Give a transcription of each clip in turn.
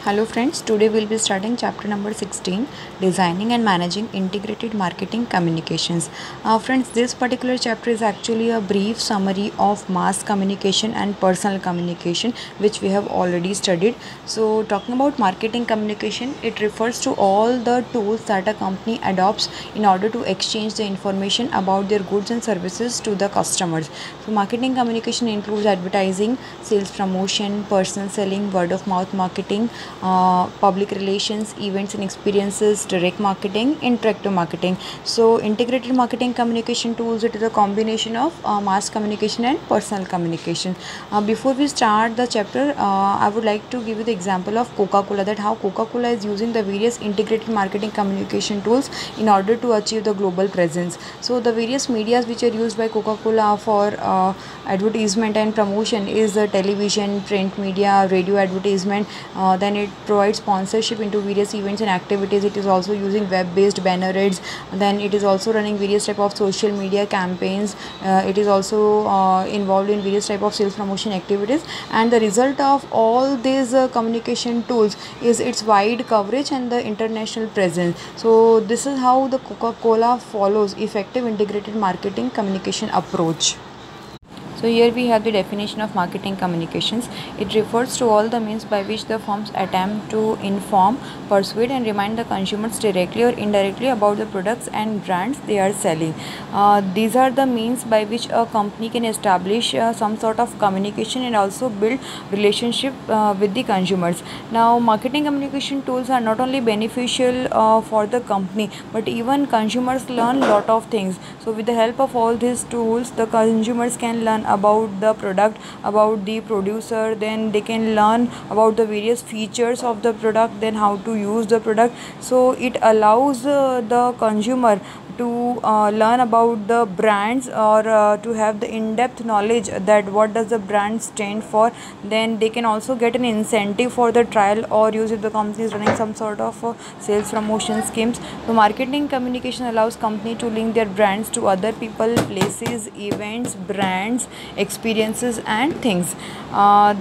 Hello friends, today we'll be starting chapter number 16, designing and managing integrated marketing communications. Friends, this particular chapter is actually a brief summary of mass communication and personal communication, which we have already studied. So talking about marketing communication, it refers to all the tools that a company adopts in order to exchange the information about their goods and services to the customers. So marketing communication includes advertising, sales promotion, personal selling, word of mouth marketing, public relations, events and experiences, direct marketing, interactive marketing. So integrated marketing communication tools, it is a combination of mass communication and personal communication. Before we start the chapter, I would like to give you the example of Coca-Cola, that how Coca-Cola is using the various integrated marketing communication tools in order to achieve the global presence. So the various medias which are used by Coca-Cola for advertisement and promotion is the television, print media, radio advertisement. Then it provides sponsorship into various events and activities. It is also using web-based banner ads. Then it is also running various type of social media campaigns. It is also involved in various type of sales promotion activities. And the result of all these communication tools is its wide coverage and the international presence. So this is how the Coca-Cola follows effective integrated marketing communication approach. So here we have the definition of marketing communications. It refers to all the means by which the firms attempt to inform, persuade and remind the consumers directly or indirectly about the products and brands they are selling. These are the means by which a company can establish some sort of communication and also build relationship with the consumers. Now marketing communication tools are not only beneficial for the company, but even consumers learn lot of things. So with the help of all these tools, the consumers can learn about the product, about the producer, then they can learn about the various features of the product, then how to use the product. So it allows the consumer to learn about the brands or to have the in-depth knowledge that what does the brand stand for. Then they can also get an incentive for the trial or use if the company is running some sort of sales promotion schemes. So marketing communication allows company to link their brands to other people, places, events, brands, experiences and things.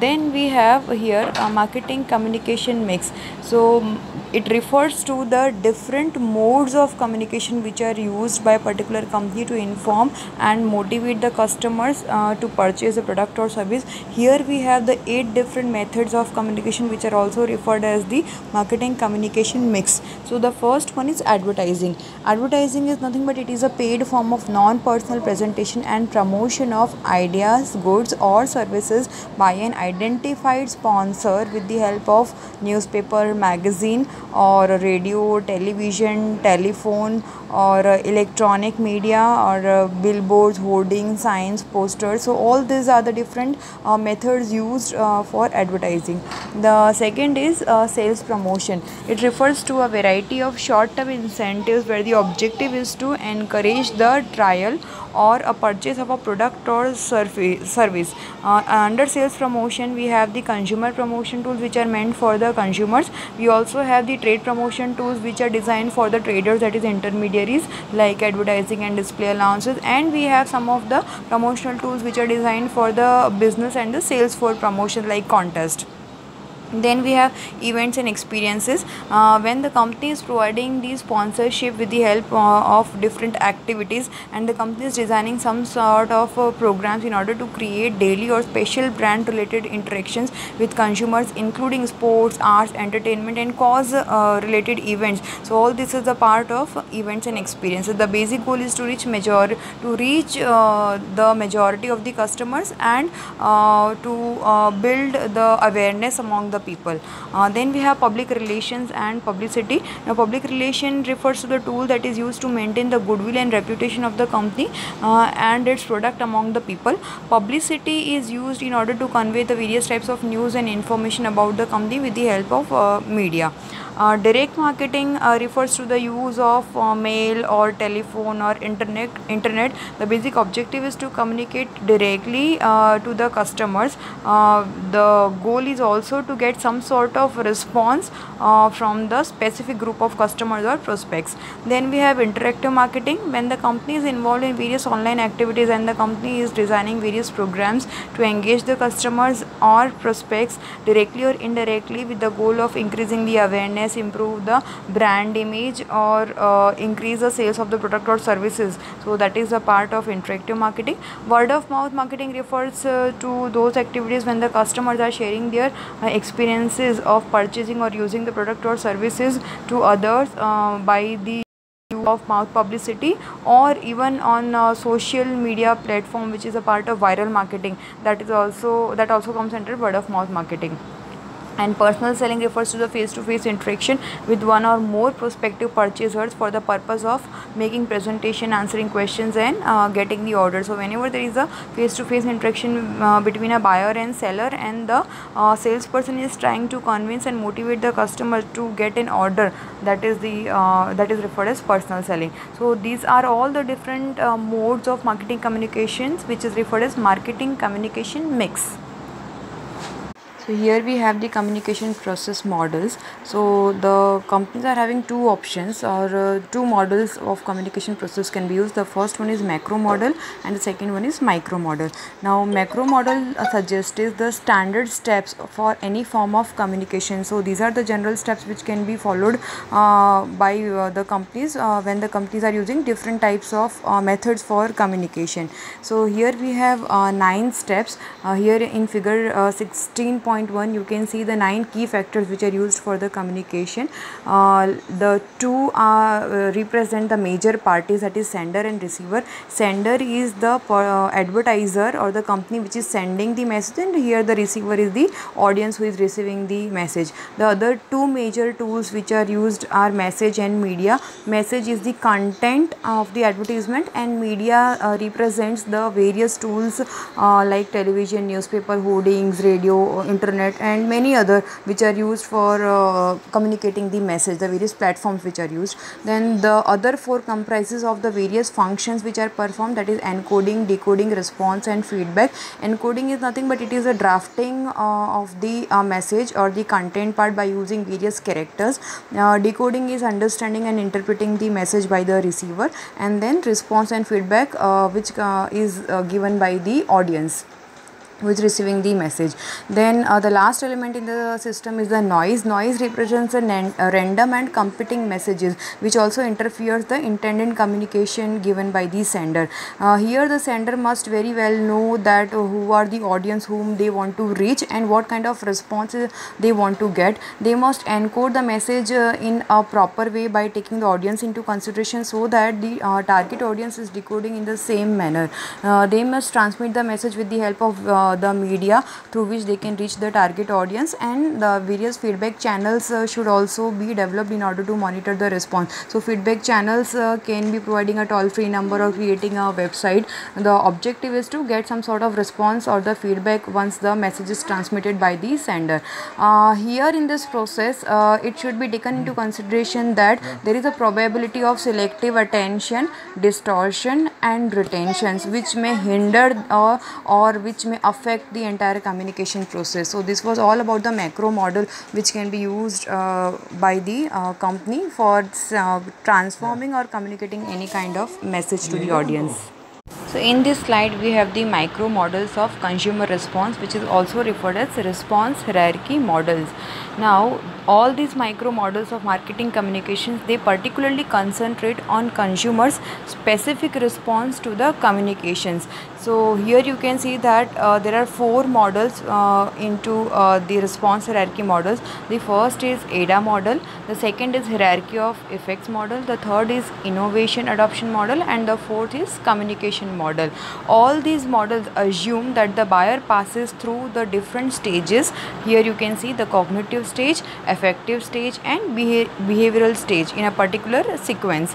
Then we have here a marketing communication mix. So it refers to the different modes of communication which are used by a particular company to inform and motivate the customers to purchase a product or service. Here we have the 8 different methods of communication which are also referred as the marketing communication mix. So the first one is advertising. Advertising is nothing but it is a paid form of non-personal presentation and promotion of ideas, goods or services by an identified sponsor with the help of newspaper, magazine or radio, television, telephone or electronic media or billboards, hoardings, signs, posters. So all these are the different methods used for advertising. The second is sales promotion. It refers to a variety of short-term incentives where the objective is to encourage the trial or a purchase of a product or service. Under sales promotion we have the consumer promotion tools which are meant for the consumers. We also have the trade promotion tools which are designed for the traders, that is intermediaries, like advertising and display allowances. And we have some of the promotional tools which are designed for the business and the sales for promotion, like contest. Then we have events and experiences. When the company is providing the sponsorship with the help of different activities, and the company is designing some sort of programs in order to create daily or special brand related interactions with consumers, including sports, arts, entertainment and cause related events. So all this is a part of events and experiences. The basic goal is to reach the majority of the customers and to build the awareness among the people. Then we have public relations and publicity. Now public relation refers to the tool that is used to maintain the goodwill and reputation of the company and its product among the people. Publicity is used in order to convey the various types of news and information about the company with the help of media. Direct marketing refers to the use of mail or telephone or internet. The basic objective is to communicate directly to the customers. The goal is also to get get some sort of response from the specific group of customers or prospects. Then we have interactive marketing, when the company is involved in various online activities and the company is designing various programs to engage the customers or prospects directly or indirectly with the goal of increasing the awareness, improve the brand image, or increase the sales of the product or services. So that is a part of interactive marketing. Word of mouth marketing refers to those activities when the customers are sharing their experiences of purchasing or using the product or services to others by the of mouth publicity, or even on social media platform, which is a part of viral marketing. That also comes under word of mouth marketing. And personal selling refers to the face-to-face interaction with one or more prospective purchasers for the purpose of making presentation, answering questions, and getting the order. So whenever there is a face-to-face interaction between a buyer and seller, and the salesperson is trying to convince and motivate the customer to get an order, that is referred as personal selling. So these are all the different modes of marketing communications, which is referred as marketing communication mix. So here we have the communication process models. So the companies are having two options, or two models of communication process can be used. The first one is macro model and the second one is micro model. Now macro model suggests the standard steps for any form of communication. So these are the general steps which can be followed by the companies when the companies are using different types of methods for communication. So here we have 9 steps. Here in figure 16.1 you can see the 9 key factors which are used for the communication. The two represent the major parties, that is sender and receiver. Sender is the advertiser or the company which is sending the message, and here the receiver is the audience who is receiving the message. The other two major tools which are used are message and media. Message is the content of the advertisement, and media represents the various tools like television, newspaper, hoardings, radio, internet, and many other which are used for communicating the message, the various platforms which are used. Then the other 4 comprises of the various functions which are performed, that is encoding, decoding, response, and feedback. Encoding is nothing but it is a drafting of the message or the content part by using various characters. Decoding is understanding and interpreting the message by the receiver, and then response and feedback which is given by the audience who is receiving the message. Then the last element in the system is the noise. Noise represents a random and competing messages which also interferes the intended communication given by the sender. Here the sender must very well know that who are the audience whom they want to reach and what kind of response they want to get. They must encode the message in a proper way by taking the audience into consideration, so that the target audience is decoding in the same manner. They must transmit the message with the help of the media through which they can reach the target audience, and the various feedback channels should also be developed in order to monitor the response. So feedback channels can be providing a toll-free number or creating a website. The objective is to get some sort of response or the feedback once the message is transmitted by the sender. Here in this process it should be taken into consideration that there is a probability of selective attention, distortion, and retentions which may hinder or which may affect the entire communication process. So this was all about the macro model which can be used by the company for transforming or communicating any kind of message to the audience. So in this slide we have the micro models of consumer response, which is also referred as response hierarchy models. Now all these micro models of marketing communications, they particularly concentrate on consumers' specific response to the communications. So here you can see that there are 4 models into the response hierarchy models. The first is ADA model, the second is hierarchy of effects model, the third is innovation adoption model, and the fourth is communication model. All these models assume that the buyer passes through the different stages. Here you can see the cognitive stage, affective stage, and behavioral stage in a particular sequence.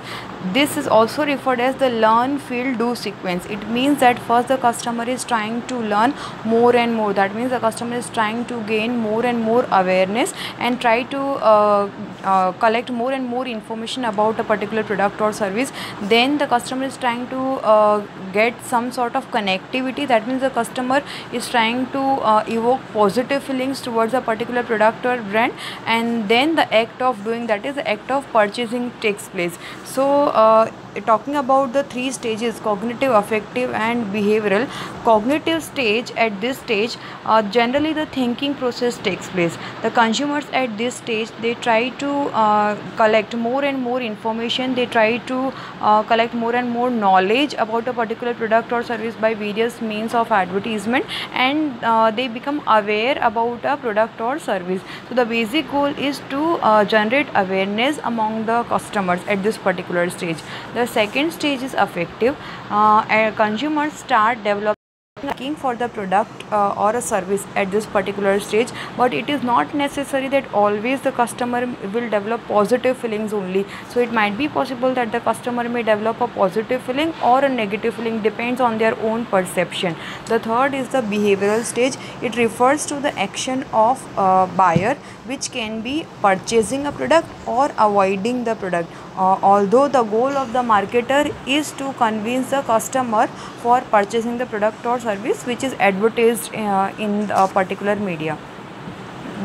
This is also referred as the learn, feel, do sequence. It means that first the customer is trying to learn more and more. That means the customer is trying to gain more and more awareness and try to collect more and more information about a particular product or service. Then the customer is trying to get some sort of connectivity. That means the customer is trying to evoke positive feelings towards a particular product or brand, and then the act of doing, that is the act of purchasing, takes place. So talking about the three stages: cognitive, affective and behavioral. Cognitive stage, at this stage generally the thinking process takes place. The consumers at this stage, they try to collect more and more information. They try to collect more and more knowledge about a particular product or service by various means of advertisement, and they become aware about a product or service. So the basic goal is to generate awareness among the customers at this particular stage. The second stage is affective. Consumers start developing looking for the product or a service at this particular stage, but it is not necessary that always the customer will develop positive feelings only. So it might be possible that the customer may develop a positive feeling or a negative feeling, depends on their own perception. The third is the behavioral stage. It refers to the action of buyer, which can be purchasing a product or avoiding the product. Although the goal of the marketer is to convince the customer for purchasing the product or service which is advertised in a particular media.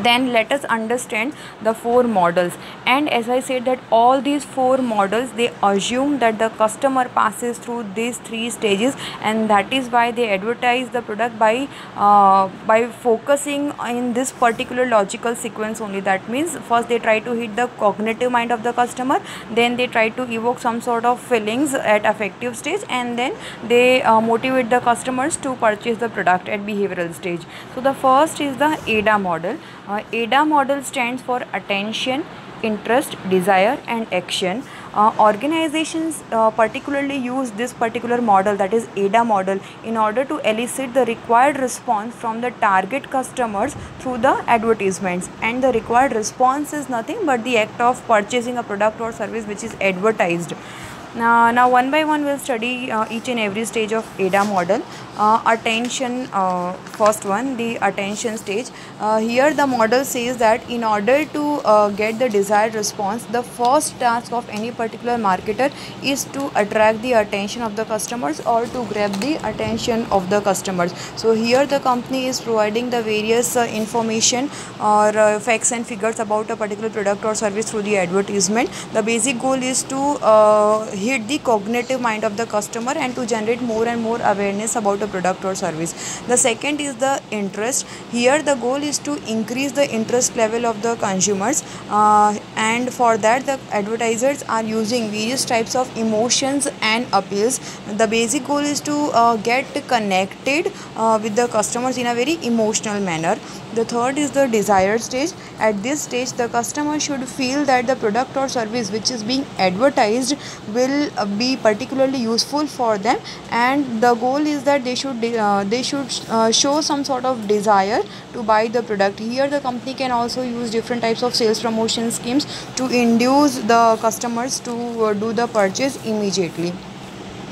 Then let us understand the four models, and as I said that all these four models, they assume that the customer passes through these three stages, and that is why they advertise the product by focusing in this particular logical sequence only. That means first they try to hit the cognitive mind of the customer, then they try to evoke some sort of feelings at affective stage, and then they motivate the customers to purchase the product at behavioral stage. So the first is the ADA model. ADA model stands for attention, interest, desire and action. Organizations particularly use this particular model, that is ADA model, in order to elicit the required response from the target customers through the advertisements. And the required response is nothing but the act of purchasing a product or service which is advertised. Now one by one we'll study each and every stage of ADA model. Attention, first one, the attention stage. Here the model says that in order to get the desired response, the first task of any particular marketer is to attract the attention of the customers or to grab the attention of the customers. So here the company is providing the various information or facts and figures about a particular product or service through the advertisement. The basic goal is to hit the cognitive mind of the customer and to generate more and more awareness about a product or service. The second is the interest. Here the goal is to increase the interest level of the consumers, and for that the advertisers are using various types of emotions and appeals. The basic goal is to get connected with the customers in a very emotional manner. The third is the desired stage. At this stage the customer should feel that the product or service which is being advertised will be particularly useful for them, and the goal is that they should show some sort of desire to buy the product. Here the company can also use different types of sales promotion schemes to induce the customers to do the purchase immediately.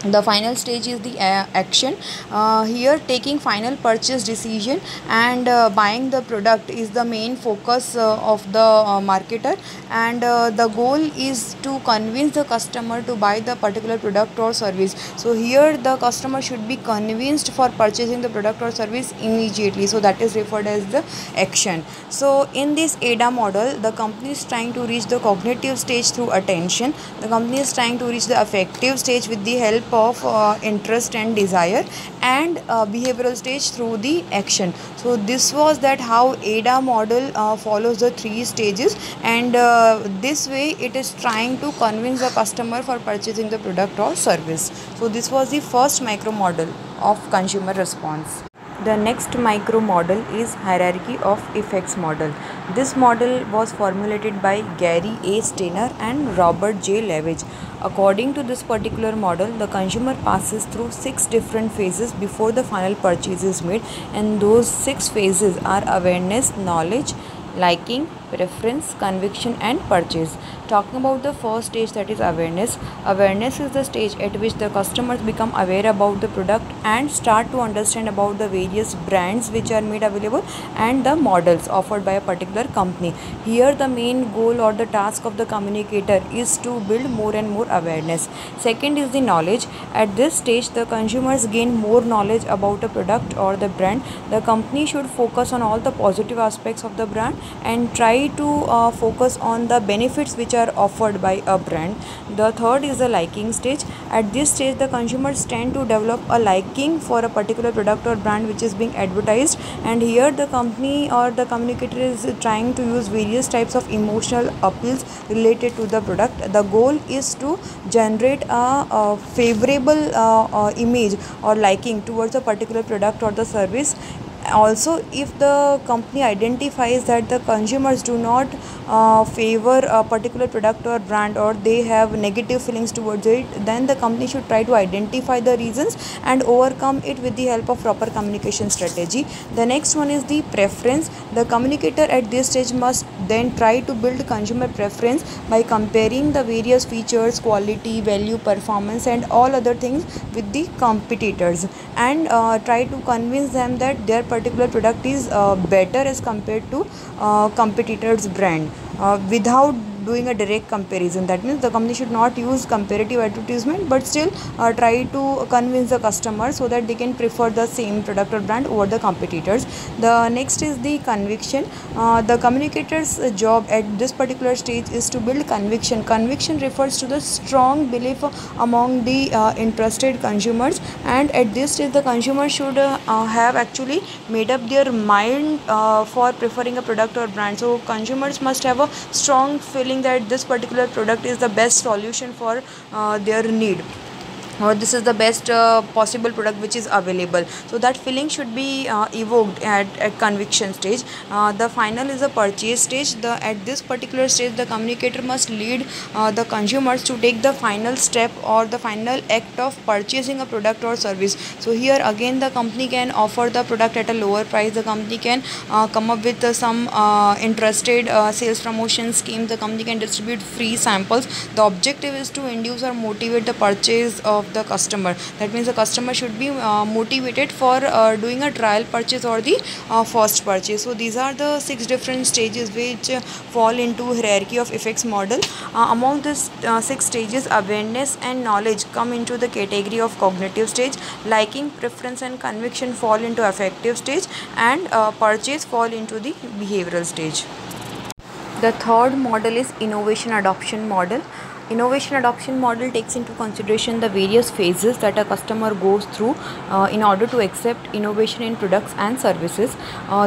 The final stage is the action. Here taking final purchase decision and buying the product is the main focus of the marketer, and the goal is to convince the customer to buy the particular product or service. So here the customer should be convinced for purchasing the product or service immediately, so that is referred as the action. So in this ADA model, the company is trying to reach the cognitive stage through attention, the company is trying to reach the affective stage with the help of interest and desire, and behavioral stage through the action. So this was that how ADA model follows the three stages, and this way it is trying to convince the customer for purchasing the product or service. So this was the first micro model of consumer response. The next micro model is hierarchy of effects model. This model was formulated by Gary A. Steiner and Robert J. Lavage. According to this particular model, the consumer passes through 6 different phases before the final purchase is made, and those 6 phases are awareness, knowledge, liking, preference, conviction and purchase. Talking about the first stage, that is awareness. Awareness is the stage at which the customers become aware about the product and start to understand about the various brands which are made available and the models offered by a particular company. Here the main goal or the task of the communicator is to build more and more awareness. Second is the knowledge. At this stage the consumers gain more knowledge about a product or the brand. The company should focus on all the positive aspects of the brand and try to focus on the benefits which are offered by a brand. The third is the liking stage. At this stage the consumers tend to develop a liking for a particular product or brand which is being advertised, and here the company or the communicator is trying to use various types of emotional appeals related to the product. The goal is to generate a favorable image or liking towards a particular product or the service. Also, if the company identifies that the consumers do not favor a particular product or brand, or they have negative feelings towards it, then the company should try to identify the reasons and overcome it with the help of proper communication strategy. The next one is the preference. The communicator at this stage must then try to build consumer preference by comparing the various features, quality, value, performance and all other things with the competitors, and try to convince them that their particular product is better as compared to competitors brand, without doing a direct comparison. That means the company should not use comparative advertisement, but still try to convince the customer so that they can prefer the same product or brand over the competitors. The next is the conviction. The communicator's job at this particular stage is to build conviction. Conviction refers to the strong belief among the interested consumers, and at this stage the consumer should have actually made up their mind for preferring a product or brand. So consumers must have a strong feeling that this particular product is the best solution for their need, or this is the best possible product which is available. So that feeling should be evoked at conviction stage. The final is the purchase stage. At this particular stage the communicator must lead the consumers to take the final step or the final act of purchasing a product or service. So here again the company can offer the product at a lower price. The company can come up with some interested sales promotion scheme. The company can distribute free samples. The objective is to induce or motivate the purchase of the customer. That means the customer should be motivated for doing a trial purchase or the first purchase. So these are the 6 different stages which fall into hierarchy of effects model. Among these 6 stages, awareness and knowledge come into the category of cognitive stage, liking, preference and conviction fall into affective stage, and purchase fall into the behavioral stage. The third model is innovation adoption model. Innovation adoption model takes into consideration the various phases that a customer goes through in order to accept innovation in products and services.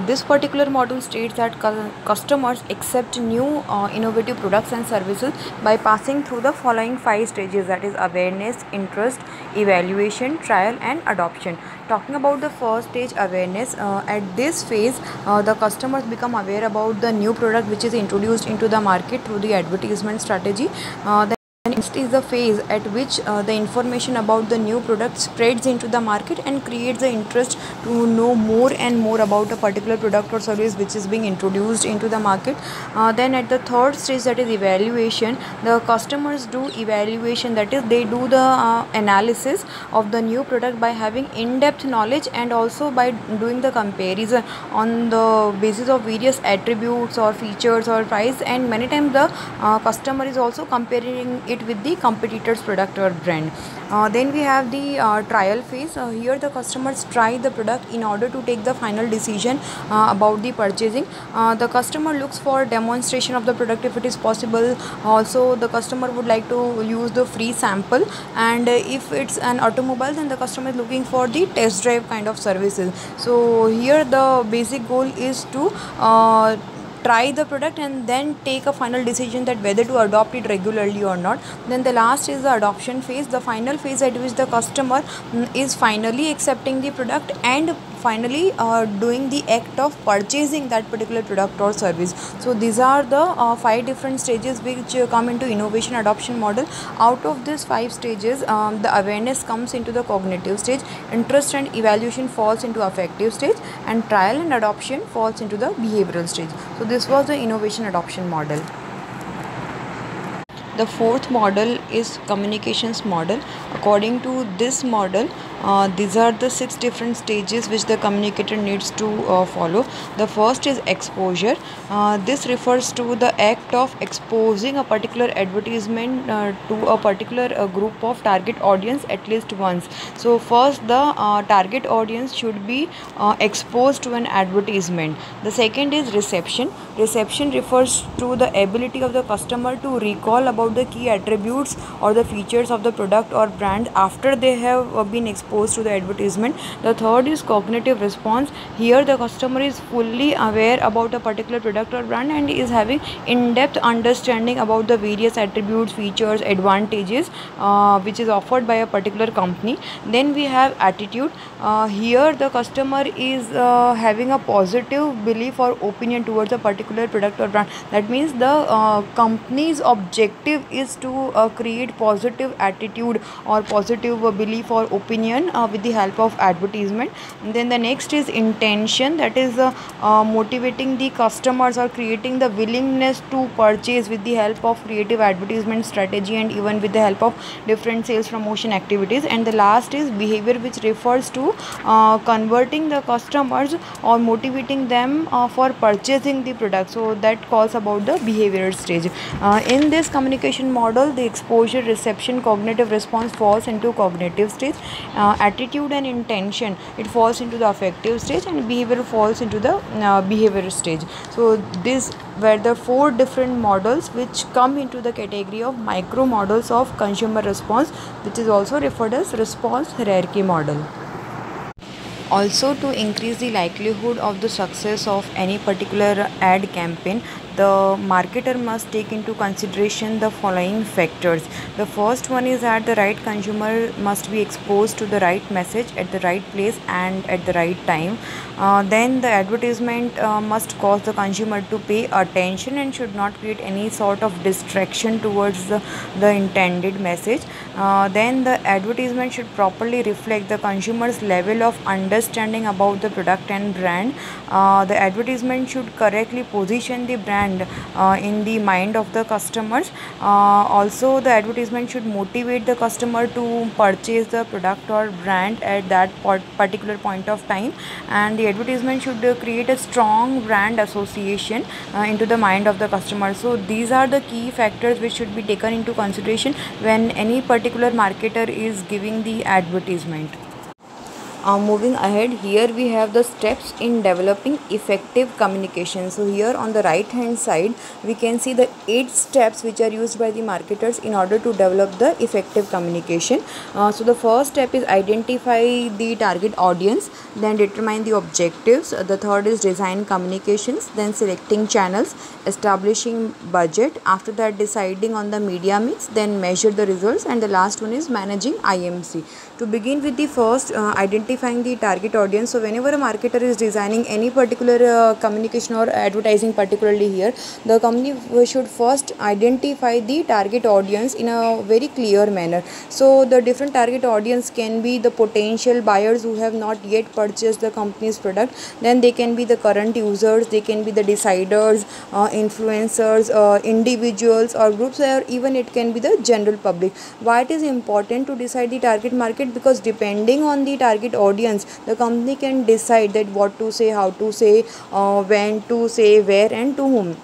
This particular model states that customers accept new innovative products and services by passing through the following 5 stages, that is awareness, interest, evaluation, trial and adoption. Talking about the first stage, awareness, at this phase the customers become aware about the new product which is introduced into the market through the advertisement strategy. Next is the phase at which the information about the new product spreads into the market and creates the interest to know more and more about a particular product or service which is being introduced into the market. Then at the third stage, that is evaluation, the customers do evaluation, that is they do the analysis of the new product by having in-depth knowledge and also by doing the comparison on the basis of various attributes or features or price, and many times the customer is also comparing it with the competitor's product or brand. Then we have the trial phase. Here the customers try the product in order to take the final decision about the purchasing. The customer looks for demonstration of the product if it is possible. Also the customer would like to use the free sample, and if it's an automobile then the customer is looking for the test drive kind of services. So here the basic goal is to try the product and then take a final decision that whether to adopt it regularly or not. Then the last is the adoption phase, the final phase at which the customer is finally accepting the product and finally doing the act of purchasing that particular product or service. So these are the 5 different stages which come into innovation adoption model. Out of these 5 stages, the awareness comes into the cognitive stage, interest and evaluation falls into affective stage, and trial and adoption falls into the behavioral stage. So this was the innovation adoption model. The fourth model is communications model. According to this model, these are the 6 different stages which the communicator needs to follow. The first is exposure. This refers to the act of exposing a particular advertisement to a particular group of target audience at least once. So first the target audience should be exposed to an advertisement. The second is reception. Reception refers to the ability of the customer to recall about the key attributes or the features of the product or brand after they have been exposed to the advertisement. The third is cognitive response. Here the customer is fully aware about a particular product or brand and is having in-depth understanding about the various attributes, features, advantages which is offered by a particular company. Then we have attitude. Here the customer is having a positive belief or opinion towards a particular product or brand. That means the company's objective is to create positive attitude or positive belief or opinion with the help of advertisement. And then the next is intention, that is motivating the customers or creating the willingness to purchase with the help of creative advertisement strategy and even with the help of different sales promotion activities. And the last is behavior, which refers to converting the customers or motivating them for purchasing the product. So that calls about the behavioral stage. In this communication model, the exposure, reception, cognitive response falls into cognitive stage. Attitude and intention, it falls into the affective stage, and behavior falls into the behavior stage. So these were the 4 different models which come into the category of micro models of consumer response, which is also referred as response hierarchy model. Also, to increase the likelihood of the success of any particular ad campaign, the marketer must take into consideration the following factors. The first one is that the right consumer must be exposed to the right message at the right place and at the right time. Then the advertisement must cause the consumer to pay attention and should not create any sort of distraction towards the intended message. Then the advertisement should properly reflect the consumer's level of understanding about the product and brand. The advertisement should correctly position the brand in the mind of the customers. Also, the advertisement should motivate the customer to purchase the product or brand at that particular point of time, and the advertisement should create a strong brand association into the mind of the customer. So these are the key factors which should be taken into consideration when any particular marketer is giving the advertisement. Moving ahead, here we have the steps in developing effective communication. So here on the right hand side we can see the 8 steps which are used by the marketers in order to develop the effective communication. So the first step is identify the target audience, then determine the objectives. The third is design communications, then selecting channels, establishing budget, after that deciding on the media mix, then measure the results, and the last one is managing IMC. To begin with the first, identifying the target audience. So whenever a marketer is designing any particular communication or advertising, particularly here, the company should first identify the target audience in a very clear manner. So the different target audience can be the potential buyers who have not yet purchased the company's product, then they can be the current users, they can be the deciders, influencers, individuals or groups, or even it can be the general public. Why it is important to decide the target market? Because depending on the target audience, the company can decide that what to say, how to say, when to say, where and to whom.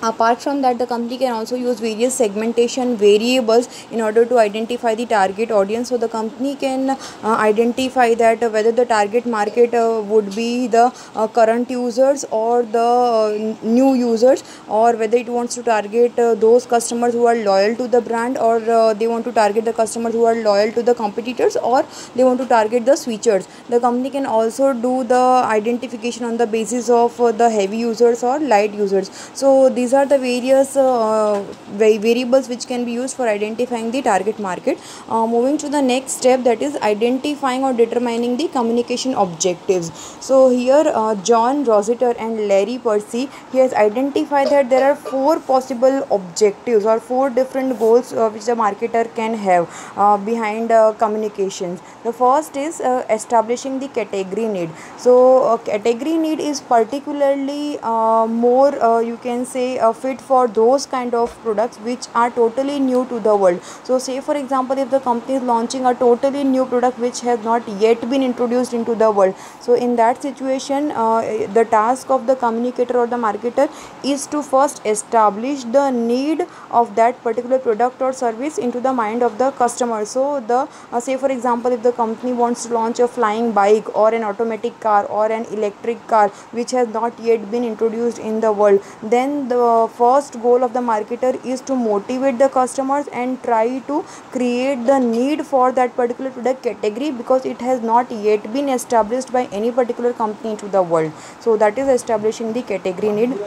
Apart from that, the company can also use various segmentation variables in order to identify the target audience. So the company can identify that whether the target market would be the current users or the new users, or whether it wants to target those customers who are loyal to the brand, or they want to target the customers who are loyal to the competitors, or they want to target the switchers. The company can also do the identification on the basis of the heavy users or light users. So these are the various variables which can be used for identifying the target market. Moving to the next step, that is identifying or determining the communication objectives. So here John Rossiter and Larry Percy, he has identified that there are 4 possible objectives or 4 different goals which the marketer can have behind communications. The first is establishing the category need. So category need is particularly more you can say fit for those kind of products which are totally new to the world. So say for example, if the company is launching a totally new product which has not yet been introduced into the world, so in that situation the task of the communicator or the marketer is to first establish the need of that particular product or service into the mind of the customer. So the say for example, if the company wants to launch a flying bike or an automatic car or an electric car which has not yet been introduced in the world, then the first goal of the marketer is to motivate the customers and try to create the need for that particular product category, because it has not yet been established by any particular company into the world. So that is establishing the category need.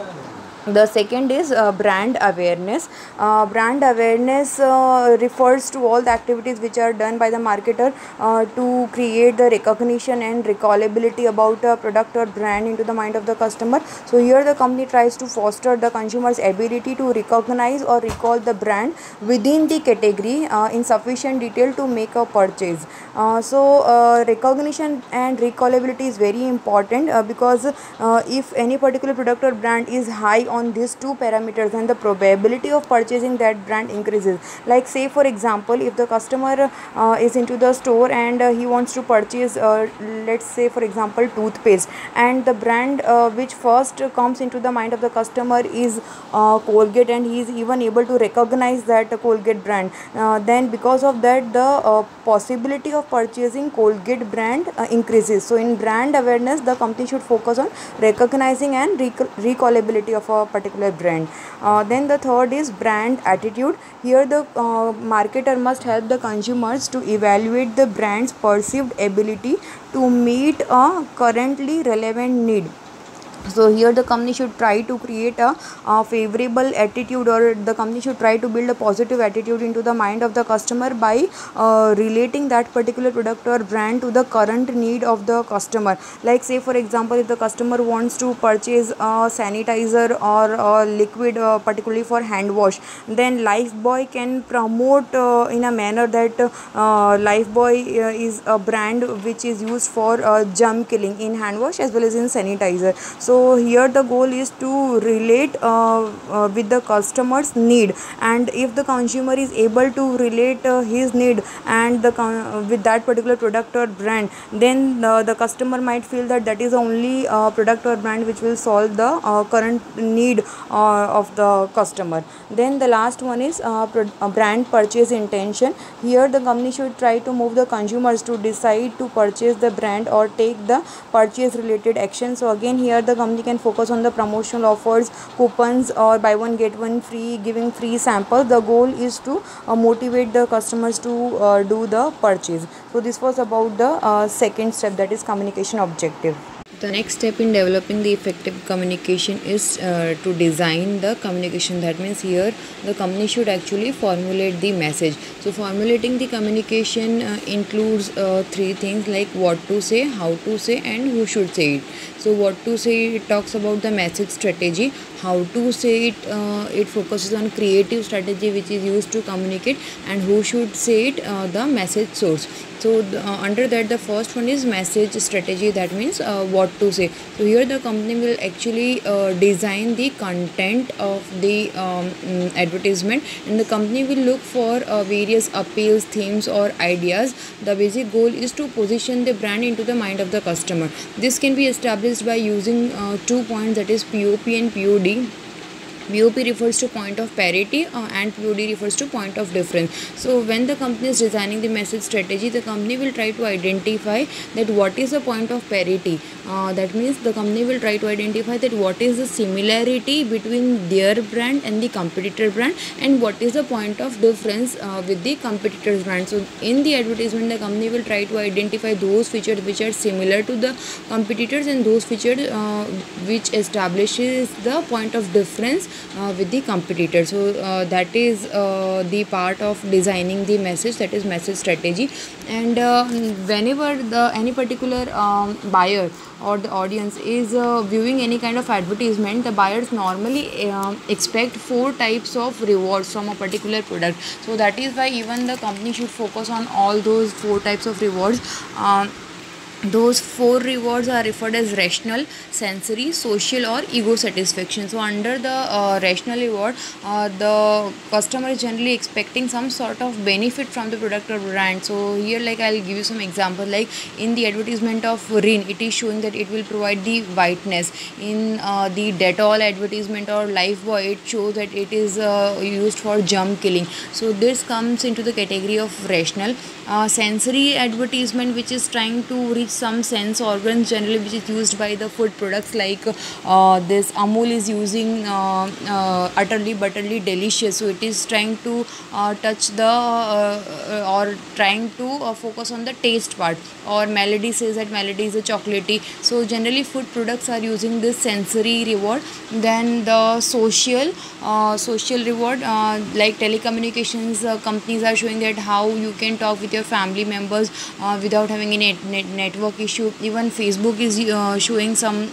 The second is brand awareness. Brand awareness refers to all the activities which are done by the marketer to create the recognition and recallability about a product or brand into the mind of the customer. So here the company tries to foster the consumer's ability to recognize or recall the brand within the category in sufficient detail to make a purchase. Recognition and recallability is very important because if any particular product or brand is high on these two parameters, then the probability of purchasing that brand increases. Like say for example, if the customer is into the store and he wants to purchase let's say for example toothpaste, and the brand which first comes into the mind of the customer is Colgate, and he is even able to recognize that Colgate brand, then because of that the possibility of purchasing Colgate brand increases. So in brand awareness, the company should focus on recognizing and recallability of a particular brand. Then the third is brand attitude. Here the marketer must help the consumers to evaluate the brand's perceived ability to meet a currently relevant need. So here the company should try to create a favorable attitude, or the company should try to build a positive attitude into the mind of the customer by relating that particular product or brand to the current need of the customer. Like say for example, if the customer wants to purchase a sanitizer or a liquid particularly for hand wash, then Lifebuoy can promote in a manner that Lifebuoy is a brand which is used for germ killing in hand wash as well as in sanitizer. So here the goal is to relate with the customer's need, and if the consumer is able to relate his need and with that particular product or brand, then the customer might feel that that is the only product or brand which will solve the current need of the customer. Then the last one is brand purchase intention. Here the company should try to move the consumers to decide to purchase the brand or take the purchase related action. So again here the company can focus on the promotional offers, coupons, or buy one get one free, giving free samples. The goal is to motivate the customers to do the purchase. So this was about the second step, that is communication objective. The next step in developing the effective communication is to design the communication. That means here the company should actually formulate the message. So formulating the communication includes three things, like what to say, how to say, and who should say it. So what to say, it talks about the message strategy. How to say it, it focuses on creative strategy which is used to communicate. And who should say it, the message source. So under that, the first one is message strategy. That means what to say. So here the company will actually design the content of the advertisement, and the company will look for various appeals, themes, or ideas. The basic goal is to position the brand into the mind of the customer. This can be established by using 2 points, that is POP and POD. POP refers to point of parity and POD refers to point of difference. So when the company is designing the message strategy, the company will try to identify that what is the point of parity. That means the company will try to identify that what is the similarity between their brand and the competitor brand, and what is the point of difference with the competitor's brand. So in the advertisement, the company will try to identify those features which are similar to the competitors and those features which establishes the point of difference with the competitor. So that is the part of designing the message, that is message strategy. And whenever any particular buyer or the audience is viewing any kind of advertisement, the buyers normally expect 4 types of rewards from a particular product. So that is why even the company should focus on all those 4 types of rewards. those four rewards are referred as rational, sensory, social, or ego satisfaction. So under the rational reward, the customer is generally expecting some sort of benefit from the product or brand. So here, like, I'll give you some example. Like in the advertisement of Rin, it is showing that it will provide the whiteness. In the Dettol advertisement or Lifebuoy, it shows that it is used for germ killing. So this comes into the category of rational. Sensory advertisement, which is trying to reach some sense organs, generally which is used by the food products, like this Amul is using utterly butterly delicious. So it is trying to touch the or trying to focus on the taste part. Or Melody says that Melody is a chocolatey. So generally food products are using this sensory reward. Then the social reward, like telecommunications companies are showing that how you can talk with your family members without having any network issue. Even Facebook is showing some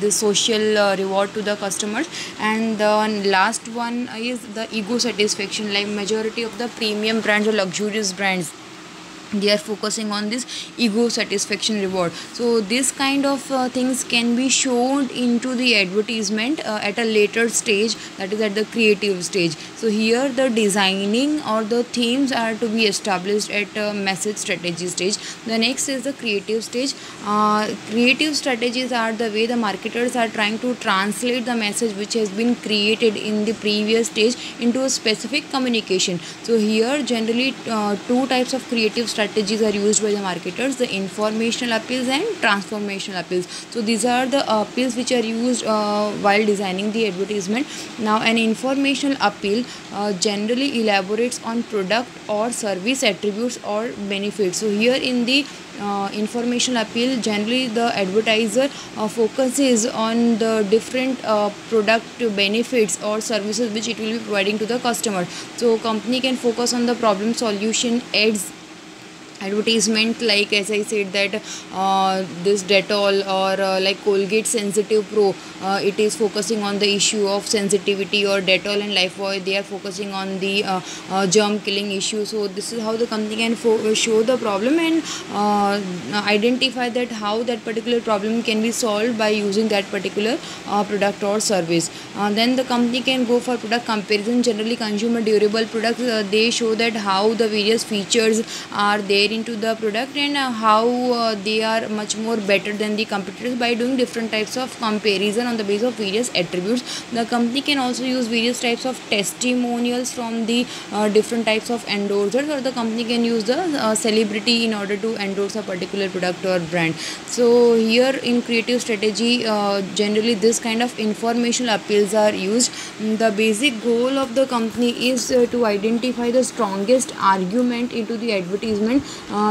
the social reward to the customers. And the last one is the ego satisfaction. Like majority of the premium brands or luxurious brands, they are focusing on this ego satisfaction reward. So this kind of things can be shown into the advertisement at a later stage, that is at the creative stage. So here the designing or the themes are to be established at a message strategy stage. The next is the creative stage. Creative strategies are the way the marketers are trying to translate the message which has been created in the previous stage into a specific communication. So here generally two types of creative strategies are used by the marketers: the informational appeals and transformational appeals. So these are the appeals which are used while designing the advertisement. Now an informational appeal generally elaborates on product or service attributes or benefits. So here in the informational appeal, generally the advertiser focuses on the different product benefits or services which it will be providing to the customer. So company can focus on the problem solution aids advertisement, like as I said that this Dettol or like Colgate Sensitive Pro, it is focusing on the issue of sensitivity. Or Dettol and Lifebuoy, they are focusing on the germ killing issue. So this is how the company can show the problem and identify that how that particular problem can be solved by using that particular product or service. Then the company can go for product comparison. Generally consumer durable products, they show that how the various features are there into the product and how they are much more better than the competitors by doing different types of comparison on the basis of various attributes. The company can also use various types of testimonials from the different types of endorsers, or the company can use the celebrity in order to endorse a particular product or brand. So here in creative strategy, generally this kind of informational appeals are used. The basic goal of the company is to identify the strongest argument into the advertisement,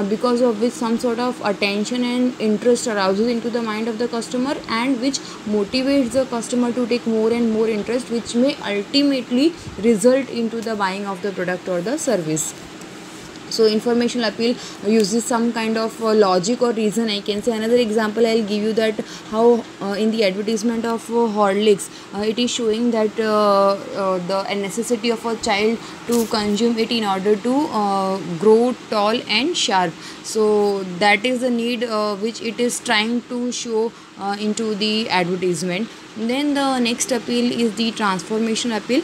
because of which some sort of attention and interest arises into the mind of the customer, and which motivates the customer to take more and more interest, which may ultimately result into the buying of the product or the service. So informational appeal uses some kind of logic or reason, I can say. Another example I'll give you, that how in the advertisement of Horlicks, it is showing that the necessity of a child to consume it in order to grow tall and sharp. So that is the need which it is trying to show into the advertisement. Then the next appeal is the transformational appeal.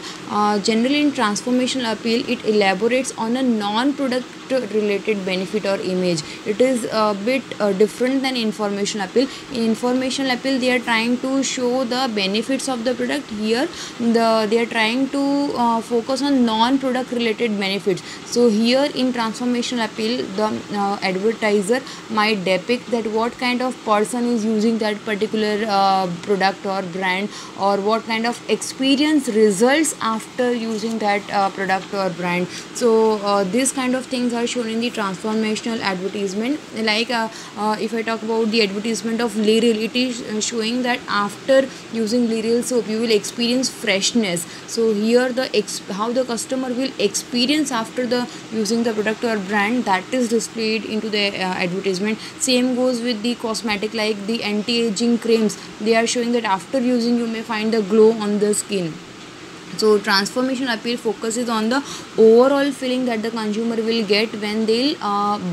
Generally in transformational appeal, it elaborates on a non-product related benefit or image. It is a bit different than informational appeal. In informational appeal, they are trying to show the benefits of the product. Here they are trying to focus on non-product related benefits. So here in transformational appeal, the advertiser might depict that what kind of person is using that particular product or brand, or what kind of experience results after using that product or brand. So these kind of things are shown in the transformational advertisement. Like if I talk about the advertisement of Liril, it is showing that after using Liril soap, you will experience freshness. So here how the customer will experience after the using the product or brand, that is displayed into the advertisement. Same goes with the cosmetic, like the anti-aging creams. They are showing that after using, you may find the glow on the skin. So transformation appeal focuses on the overall feeling that the consumer will get when they'll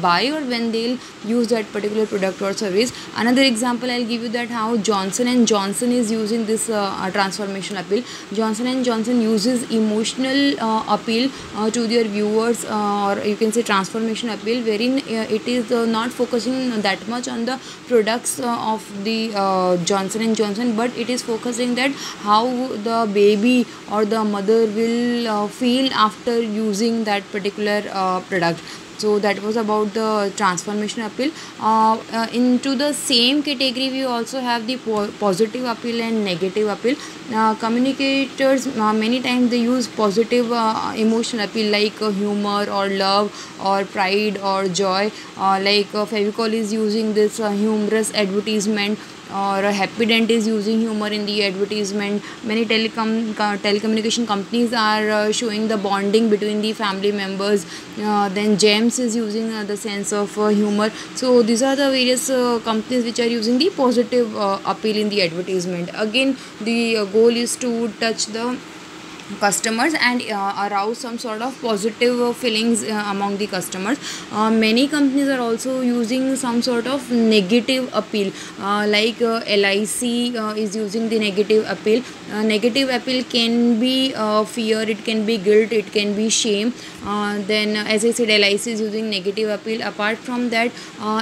buy or when they'll use that particular product or service. Another example I'll give you that how Johnson and Johnson is using this transformation appeal. Johnson and Johnson uses emotional appeal to their viewers, or you can say transformation appeal, wherein it is not focusing that much on the products of the Johnson and Johnson, but it is focusing that how the baby or the mother will feel after using that particular product. So that was about the transformation appeal. Into the same category, we also have the positive appeal and negative appeal. Communicators many times they use positive emotional appeal like humor or love or pride or joy. Like Fevicol is using this humorous advertisement, or Happy Dent is using humor in the advertisement. Many telecommunication companies are showing the bonding between the family members. Then James is using the sense of humor. So these are the various companies which are using the positive appeal in the advertisement. Again, the goal is to touch the customers and arouse some sort of positive feelings among the customers. Many companies are also using some sort of negative appeal, like LIC is using the negative appeal. Negative appeal can be fear, it can be guilt, it can be shame. Then as I said, LIC is using negative appeal. Apart from that,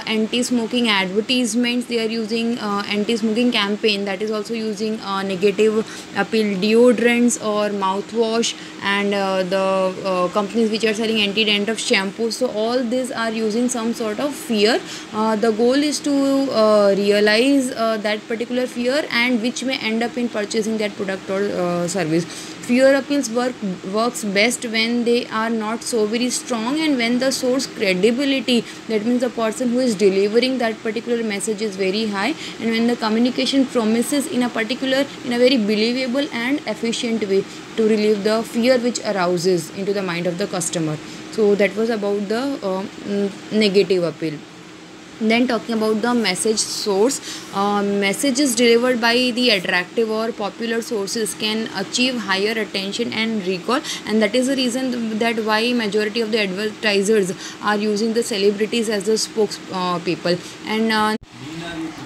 anti-smoking advertisements, they are using anti-smoking campaign, that is also using negative appeal. Deodorants or mouthwash, and the companies which are selling anti-dandruff shampoo, so all these are using some sort of fear. The goal is to realize that particular fear, and which may end up in purchasing that product or service. Fear appeals works best when they are not so very strong, and when the source credibility, that means the person who is delivering that particular message, is very high, and when the communication promises in a very believable and efficient way to relieve the fear which arouses into the mind of the customer. So that was about the negative appeal. Then talking about the message source, messages delivered by the attractive or popular sources can achieve higher attention and recall, and that is the reason that why majority of the advertisers are using the celebrities as the spokespeople. And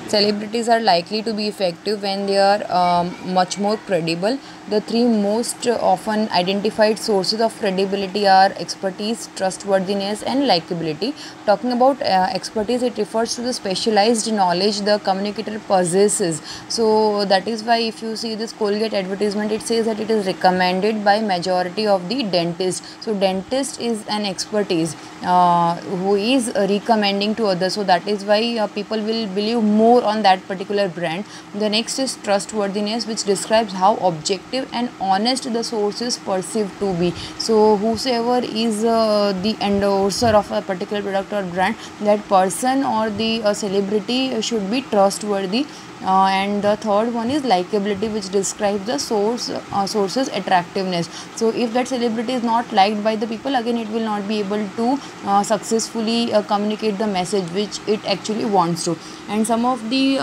celebrities are likely to be effective when they are much more credible. The three most often identified sources of credibility are expertise, trustworthiness, and likability. Talking about expertise, it refers to the specialized knowledge the communicator possesses. So that is why if you see this Colgate advertisement, it says that it is recommended by majority of the dentist. So dentist is an expertise who is recommending to others. So that is why people will believe more on that particular brand. The next is trustworthiness, which describes how objective and honest the source is perceived to be. So whosoever is the endorser of a particular product or brand, that person or the celebrity should be trustworthy. And the third one is likability, which describes the source's attractiveness. So if that celebrity is not liked by the people, again it will not be able to successfully communicate the message which it actually wants to. And some of the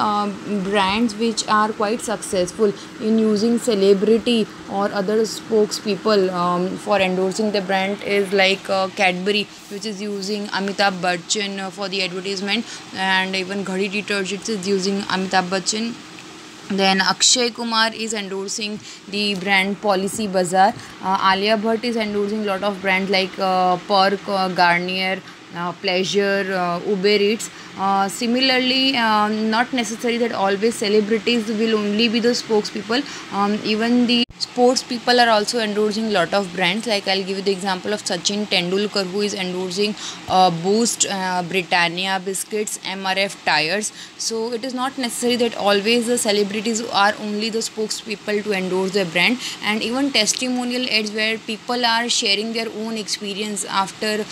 brands which are quite successful in using celebrity or other spokespeople for endorsing the brand is like Cadbury, which is using Amitabh Bachchan for the advertisement, and even Ghadi Detergents is using Amitabh Bachchan. Then Akshay Kumar is endorsing the brand Policy Bazaar. Alia Bhatt is endorsing lot of brands like Perk, Garnier, Pleasure, Uber Eats. Similarly, not necessary that always celebrities will only be the spokespeople. Even the sports people are also endorsing lot of brands. Like I'll give you the example of Sachin Tendulkar, who is endorsing Boost, Britannia biscuits, MRF tires. So it is not necessary that always the celebrities are only the spokespeople to endorse the brand. And even testimonial ads where people are sharing their own experience after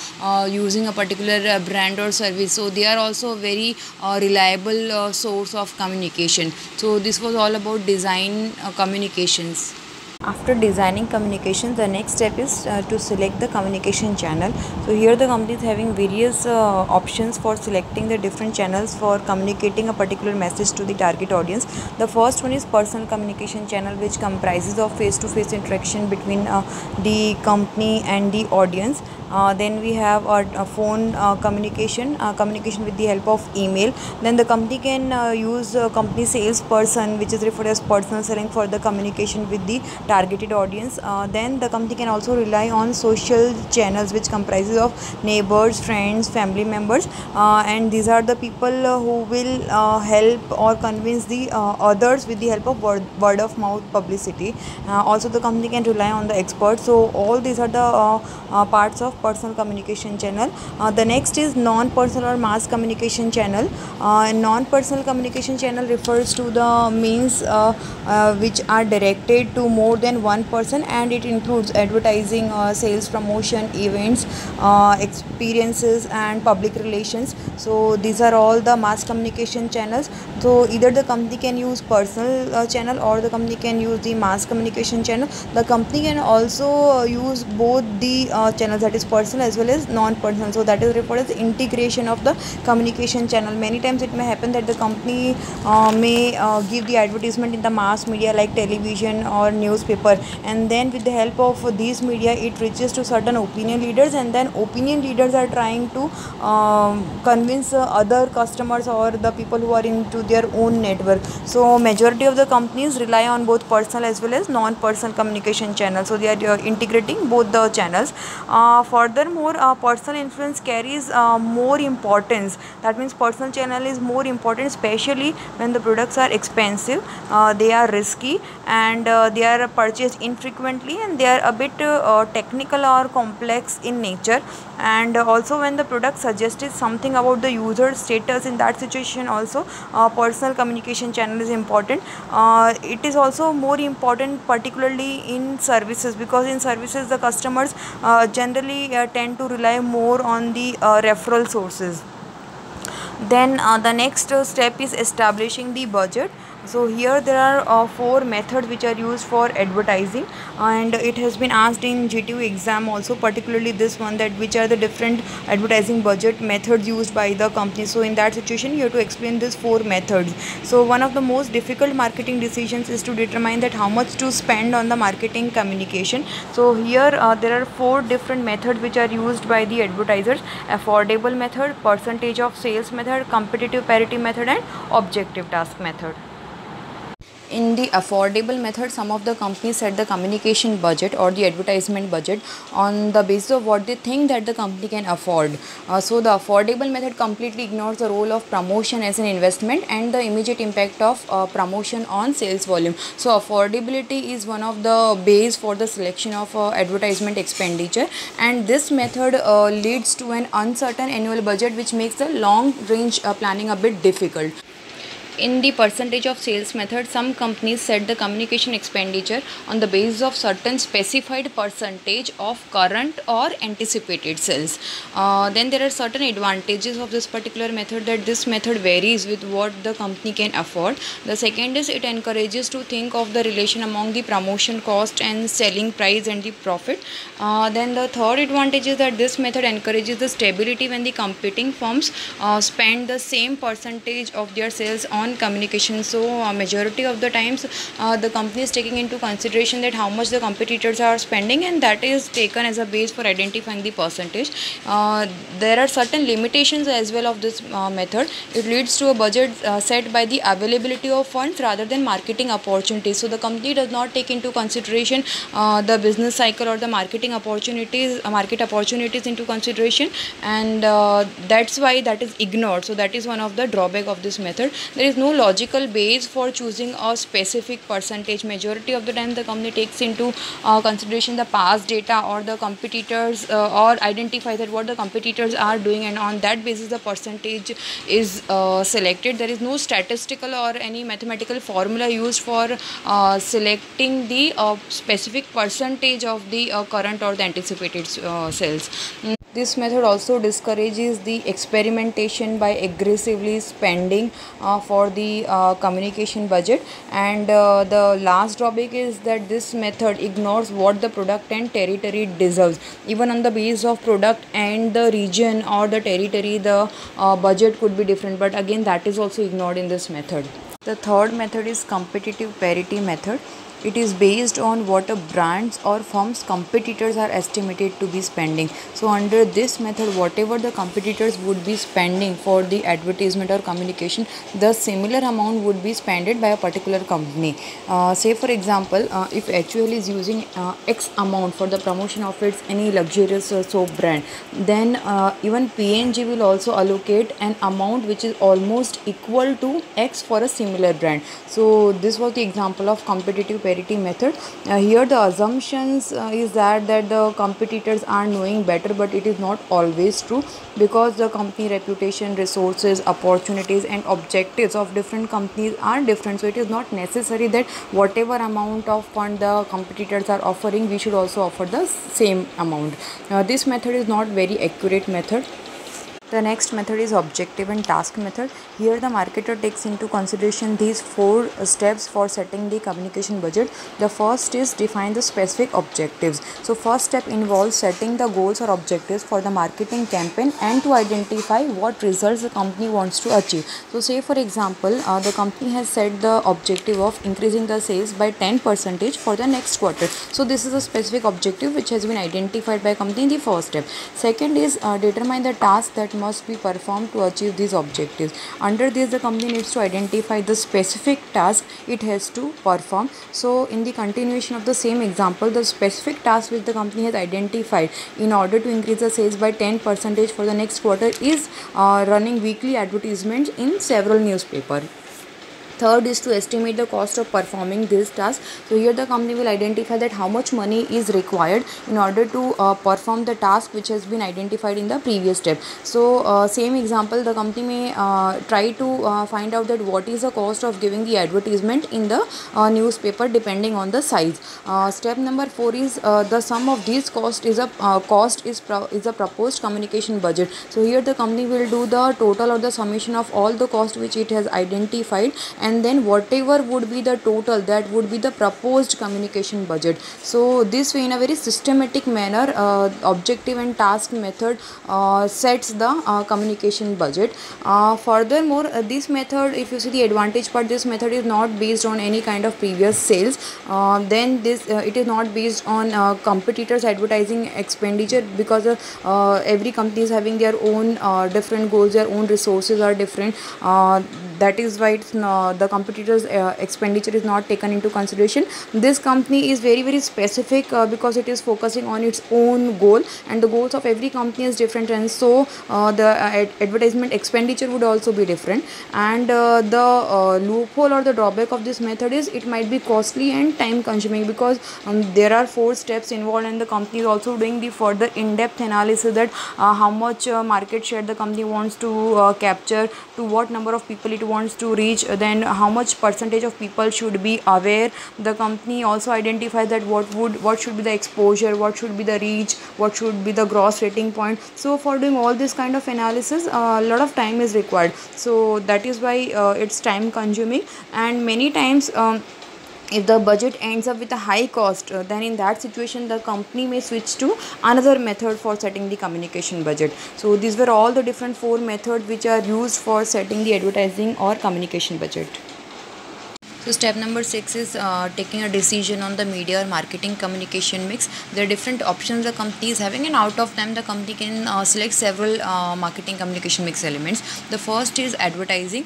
using a particular brand or service. So they are also a very reliable source of communication. So this was all about design communications. After designing communication, the next step is to select the communication channel. So here the company is having various options for selecting the different channels for communicating a particular message to the target audience. The first one is personal communication channel, which comprises of face-to-face interaction between the company and the audience. Then we have a phone communication with the help of email. Then the company can use company salesperson, which is referred as personal selling, for the communication with the targeted audience. Then the company can also rely on social channels, which comprises of neighbors, friends, family members, and these are the people who will help or convince the others with the help of word of mouth publicity. Also the company can rely on the experts. So all these are the parts of personal communication channel. The next is non-personal or mass communication channel. Non-personal communication channel refers to the means which are directed to more than one person, and it includes advertising, sales promotion, events, experiences, and public relations. So these are all the mass communication channels. So either the company can use personal channel, or the company can use the mass communication channel. The company can also use both the channels, that is personal as well as non-personal. So that is referred as integration of the communication channel. Many times it may happen that the company may give the advertisement in the mass media like television or newspaper, and then with the help of these media it reaches to certain opinion leaders, and then opinion leaders are trying to convince other customers or the people who are into their own network. So majority of the companies rely on both personal as well as non-personal communication channels. So they are integrating both the channels. Furthermore, personal influence carries more importance. That means personal channel is more important, especially when the products are expensive, they are risky, and they are purchased infrequently, and they are a bit technical or complex in nature. And also when the product suggested something about the user status, in that situation also personal communication channel is important. It is also more important particularly in services, because in services the customers generally tend to rely more on the referral sources. Then the next step is establishing the budget. So here there are four methods which are used for advertising, and it has been asked in GTU exam also, particularly this one, that which are the different advertising budget methods used by the company. So in that situation you have to explain these four methods. So one of the most difficult marketing decisions is to determine that how much to spend on the marketing communication. So here there are four different methods which are used by the advertisers: affordable method, percentage of sales method, competitive parity method, and objective task method. In the affordable method, some of the companies set the communication budget or the advertisement budget on the basis of what they think that the company can afford. So the affordable method completely ignores the role of promotion as an investment and the immediate impact of promotion on sales volume. So affordability is one of the base for the selection of advertisement expenditure, and this method leads to an uncertain annual budget, which makes the long range planning a bit difficult. In the percentage of sales method, some companies set the communication expenditure on the basis of certain specified percentage of current or anticipated sales. Then there are certain advantages of this particular method, that this method varies with what the company can afford. The second is it encourages to think of the relation among the promotion cost and selling price and the profit. Then the third advantage is that this method encourages the stability when the competing firms spend the same percentage of their sales on communication. So majority of the times the company is taking into consideration that how much the competitors are spending, and that is taken as a base for identifying the percentage. There are certain limitations as well of this method. It leads to a budget set by the availability of funds rather than marketing opportunities. So the company does not take into consideration the business cycle or the market opportunities into consideration, and that's why that is ignored. So that is one of the drawback of this method. There is no logical base for choosing a specific percentage. Majority of the time the company takes into consideration the past data or the competitors, or identify that what the competitors are doing, and on that basis the percentage is selected. There is no statistical or any mathematical formula used for selecting the specific percentage of the current or the anticipated sales. This method also discourages the experimentation by aggressively spending for the communication budget. And the last drawback is that this method ignores what the product and territory deserves. Even on the basis of product and the region or the territory, the budget could be different, but again that is also ignored in this method. The third method is competitive parity method. It is based on what a brand's or firm's competitors are estimated to be spending. So under this method, whatever the competitors would be spending for the advertisement or communication, the similar amount would be spent by a particular company. Say for example, if HUL is using X amount for the promotion of its any luxurious soap brand, then even P&G will also allocate an amount which is almost equal to X for a similar brand. So this was the example of competitive parity method. Here the assumptions is that the competitors are knowing better, but it is not always true, because the company reputation, resources, opportunities and objectives of different companies are different. So it is not necessary that whatever amount of fund the competitors are offering, we should also offer the same amount. This method is not very accurate method. The next method is objective and task method. Here the marketer takes into consideration these 4 steps for setting the communication budget. The first is define the specific objectives. So first step involves setting the goals or objectives for the marketing campaign and to identify what results the company wants to achieve. So say for example, the company has set the objective of increasing the sales by 10% for the next quarter. So this is a specific objective which has been identified by company in the first step. Second is determine the task that must be performed to achieve these objectives. Under this, the company needs to identify the specific task it has to perform. So in the continuation of the same example, the specific task which the company has identified in order to increase the sales by 10% for the next quarter is running weekly advertisements in several newspapers. Third is to estimate the cost of performing this task. So here the company will identify that how much money is required in order to perform the task which has been identified in the previous step. So same example, the company may try to find out that what is the cost of giving the advertisement in the newspaper depending on the size. Step number 4 is the sum of these cost is a proposed communication budget. So here the company will do the total or the summation of all the cost which it has identified, and then whatever would be the total, that would be the proposed communication budget. So this way, in a very systematic manner, objective and task method sets the communication budget. Furthermore, this method, if you see the advantage part, this method is not based on any kind of previous sales. Then this it is not based on competitors advertising expenditure, because every company is having their own different goals, their own resources are different. That is why the competitors expenditure is not taken into consideration. This company is very specific because it is focusing on its own goal, and the goals of every company is different, and so the advertisement expenditure would also be different. And the loophole or the drawback of this method is it might be costly and time consuming, because there are 4 steps involved, and the company is also doing the further in-depth analysis that how much market share the company wants to capture, to what number of people it wants to reach, then how much percentage of people should be aware. The company also identifies that what should be the exposure, what should be the reach, what should be the gross rating point. So for doing all this kind of analysis, a lot of time is required. So that is why it's time consuming, and many times if the budget ends up with a high cost, then in that situation the company may switch to another method for setting the communication budget. So these were all the different 4 methods which are used for setting the advertising or communication budget. So step number 6 is taking a decision on the media or marketing communication mix. There are different options the company is having, and out of them the company can select several marketing communication mix elements. The first is advertising.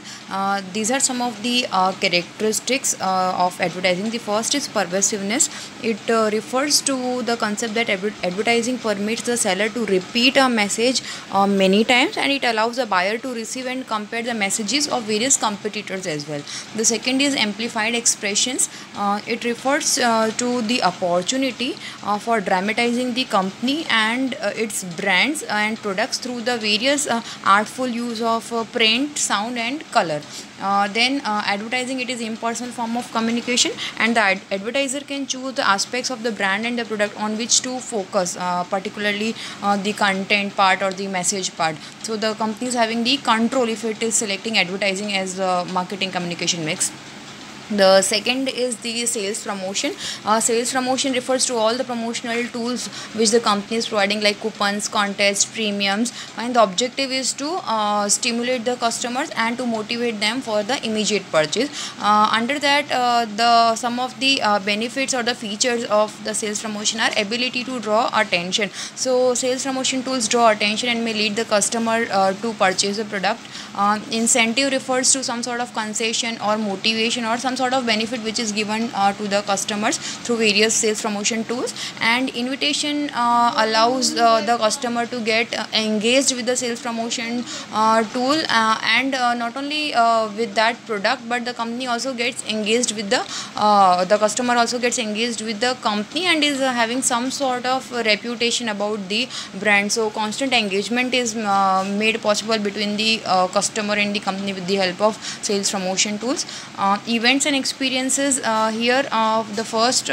These are some of the characteristics of advertising. The first is pervasiveness. It refers to the concept that advertising permits the seller to repeat a message many times, and it allows the buyer to receive and compare the messages of various competitors as well. The second is amplification. simplified expressions, it refers to the opportunity for dramatizing the company and its brands and products through the various artful use of print, sound and color. Then advertising, it is impersonal form of communication, and the advertiser can choose the aspects of the brand and the product on which to focus, particularly the content part or the message part. So the company is having the control if it is selecting advertising as a marketing communication mix. The second is the sales promotion. Sales promotion refers to all the promotional tools which the company is providing, like coupons, contests, premiums, and the objective is to stimulate the customers and to motivate them for the immediate purchase. Under that, the some of the benefits or the features of the sales promotion are ability to draw attention. So sales promotion tools draw attention and may lead the customer to purchase a product. Incentive refers to some sort of concession or motivation or some sort of benefit which is given to the customers through various sales promotion tools. And invitation allows the customer to get engaged with the sales promotion tool, and not only with that product, but the company also gets engaged with the customer also gets engaged with the company and is having some sort of reputation about the brand. So constant engagement is made possible between the customer and the company with the help of sales promotion tools. Events and experiences, here the first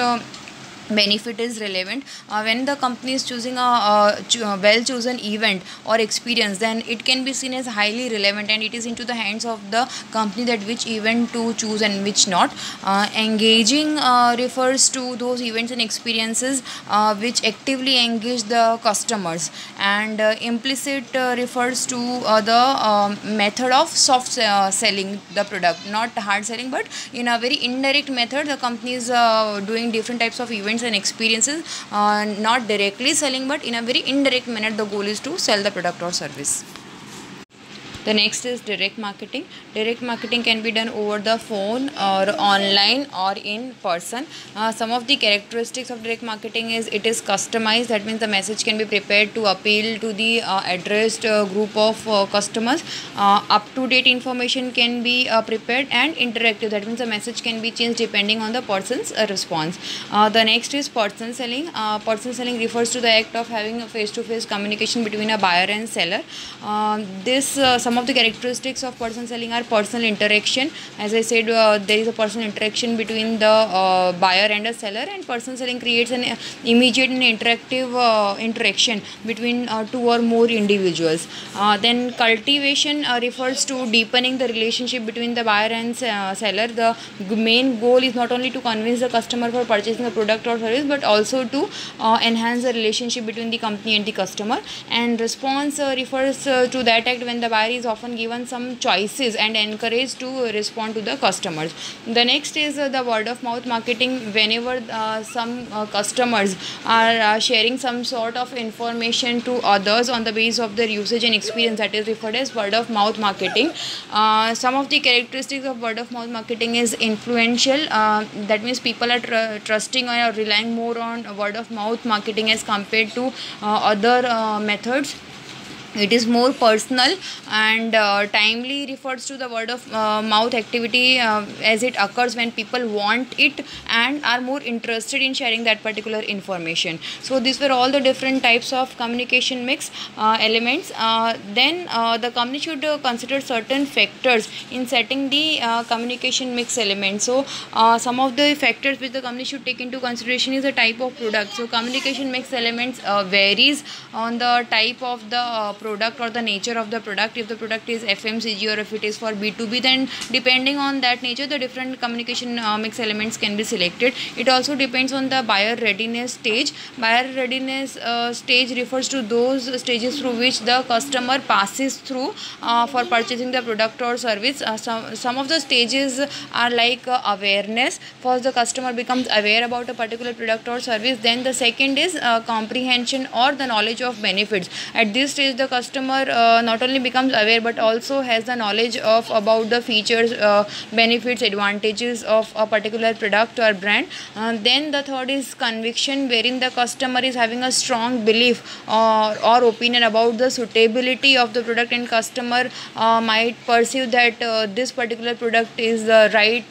benefit is relevant. When the company is choosing a well chosen event or experience, then it can be seen as highly relevant, and it is into the hands of the company that which event to choose and which not. Engaging refers to those events and experiences which actively engage the customers, and implicit refers to the method of soft selling the product, not hard selling, but in a very indirect method the company is doing different types of events and experiences, not directly selling, but in a very indirect manner the goal is to sell the product or service. The next is direct marketing. Direct marketing can be done over the phone or online or in person. Some of the characteristics of direct marketing is it is customized. That means the message can be prepared to appeal to the addressed group of customers. Up-to-date information can be prepared, and interactive. That means the message can be changed depending on the person's response. The next is person selling. Person selling refers to the act of having a face-to-face communication between a buyer and seller. Some of the characteristics of person selling are personal interaction. As I said, there is a personal interaction between the buyer and a seller, and person selling creates an immediate and interactive interaction between two or more individuals. Then cultivation refers to deepening the relationship between the buyer and seller. The main goal is not only to convince the customer for purchasing a product or service, but also to enhance the relationship between the company and the customer. And response refers to that act when the buyer is often given some choices and encouraged to respond to the customers. The next is the word of mouth marketing. Whenever some customers are sharing some sort of information to others on the basis of their usage and experience, that is referred as word of mouth marketing. Some of the characteristics of word of mouth marketing is influential. That means people are trusting or relying more on word of mouth marketing as compared to other methods. It is more personal, and timely refers to the word of mouth activity as it occurs when people want it and are more interested in sharing that particular information. So these were all the different types of communication mix elements. Then the company should consider certain factors in setting the communication mix element. So some of the factors which the company should take into consideration is the type of product. So communication mix elements varies on the type of the product or the nature of the product. If the product is FMCG or if it is for B2B, then depending on that nature the different communication mix elements can be selected. It also depends on the buyer readiness stage. Buyer readiness stage refers to those stages through which the customer passes through for purchasing the product or service. Some of the stages are like awareness. First the customer becomes aware about a particular product or service. Then the second is comprehension or the knowledge of benefits. At this stage the customer not only becomes aware but also has the knowledge of about the features, benefits, advantages of a particular product or brand. Then the third is conviction, wherein the customer is having a strong belief or opinion about the suitability of the product, and customer might perceive that this particular product is the right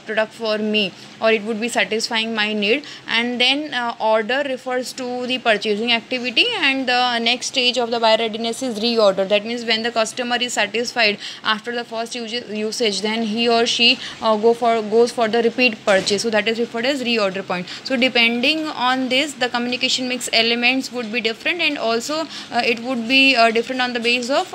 product for me, or it would be satisfying my need. And then order refers to the purchasing activity, and the next stage of the buyer readiness is reorder. That means when the customer is satisfied after the first usage, then he or she goes for the repeat purchase. So that is referred as reorder point. So depending on this, the communication mix elements would be different, and also it would be different on the base of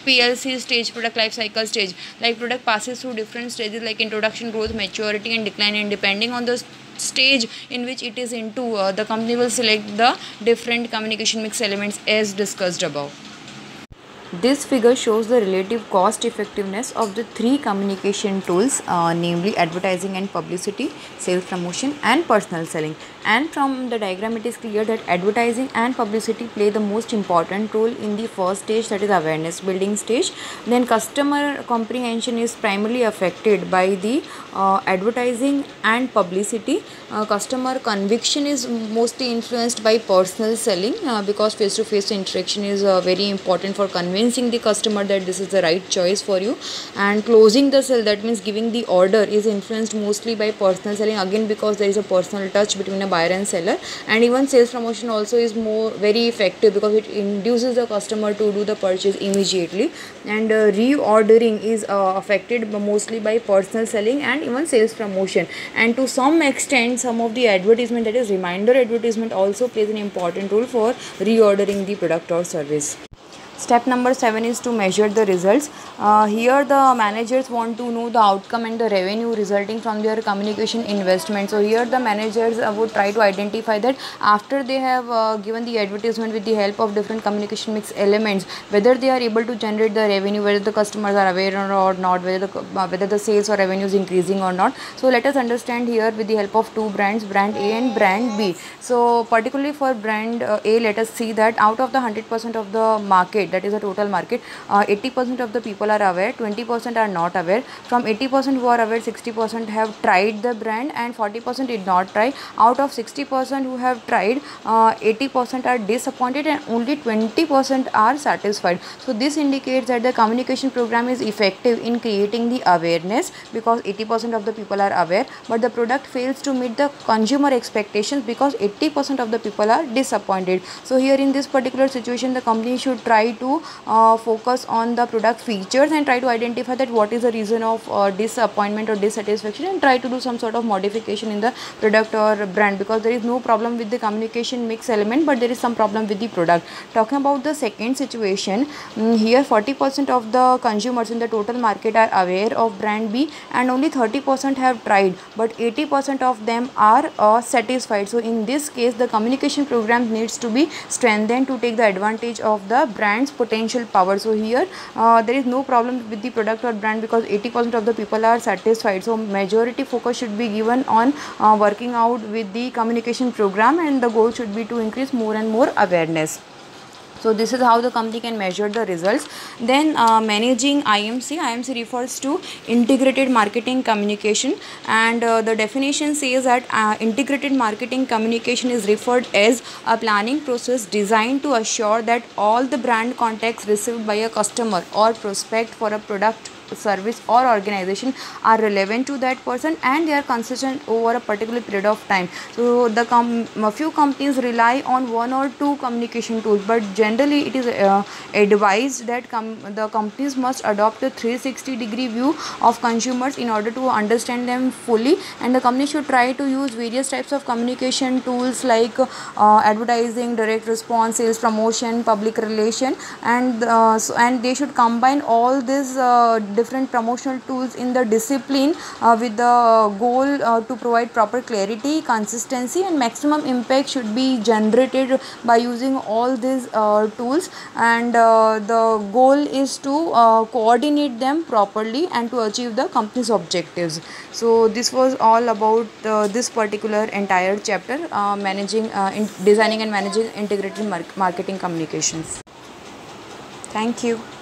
PLC stage, product life cycle stage. Like product passes through different stages like introduction, growth, maturity and decline, and depending on the stage in which it is into, the company will select the different communication mix elements as discussed above. This figure shows the relative cost effectiveness of the three communication tools, namely advertising and publicity, sales promotion and personal selling. And from the diagram it is clear that advertising and publicity play the most important role in the first stage, that is awareness building stage. Then customer comprehension is primarily affected by the advertising and publicity. Customer conviction is mostly influenced by personal selling, because face-to-face interaction is very important for convincing the customer that this is the right choice for you. And closing the sale, that means giving the order, is influenced mostly by personal selling, again because there is a personal touch between a buyer and seller. And even sales promotion also is very effective because it induces the customer to do the purchase immediately. And reordering is affected mostly by personal selling and even sales promotion. And to some extent, some of the advertisement, that is reminder advertisement, also plays an important role for reordering the product or service. Step number 7 is to measure the results. Here the managers want to know the outcome and the revenue resulting from their communication investment. So here the managers would try to identify that after they have given the advertisement with the help of different communication mix elements, whether they are able to generate the revenue, whether the customers are aware or not, whether the sales or revenue is increasing or not. So let us understand here with the help of two brands, brand A and brand B. So particularly for brand A, let us see that out of the 100% of the market, that is a total market, 80% of the people are aware, 20% are not aware. From 80% who are aware, 60% have tried the brand and 40% did not try. Out of 60% who have tried, 80% are disappointed and only 20% are satisfied. So this indicates that the communication program is effective in creating the awareness, because 80% of the people are aware, but the product fails to meet the consumer expectations because 80% of the people are disappointed. So here in this particular situation, the company should try to focus on the product features and try to identify that what is the reason of disappointment or dissatisfaction, and try to do some sort of modification in the product or brand, because there is no problem with the communication mix element, but there is some problem with the product. Talking about the second situation, here 40% of the consumers in the total market are aware of brand B and only 30% have tried, but 80% of them are satisfied. So in this case, the communication program needs to be strengthened to take the advantage of the brand's potential power. So here there is no problem with the product or brand because 80% of the people are satisfied. So majority focus should be given on working out with the communication program, and the goal should be to increase more and more awareness. So this is how the company can measure the results. Then managing IMC. IMC refers to integrated marketing communication, and the definition says that integrated marketing communication is referred as a planning process designed to assure that all the brand contacts received by a customer or prospect for a product, service or organization are relevant to that person and they are consistent over a particular period of time. So the few companies rely on one or two communication tools, but generally it is advised that the companies must adopt a 360-degree view of consumers in order to understand them fully, and the company should try to use various types of communication tools like advertising, direct response, sales promotion, public relation, and they should combine all these different promotional tools in the discipline with the goal to provide proper clarity, consistency and maximum impact should be generated by using all these tools, and the goal is to coordinate them properly and to achieve the company's objectives. So this was all about this particular entire chapter, designing and managing integrated marketing communications. Thank you.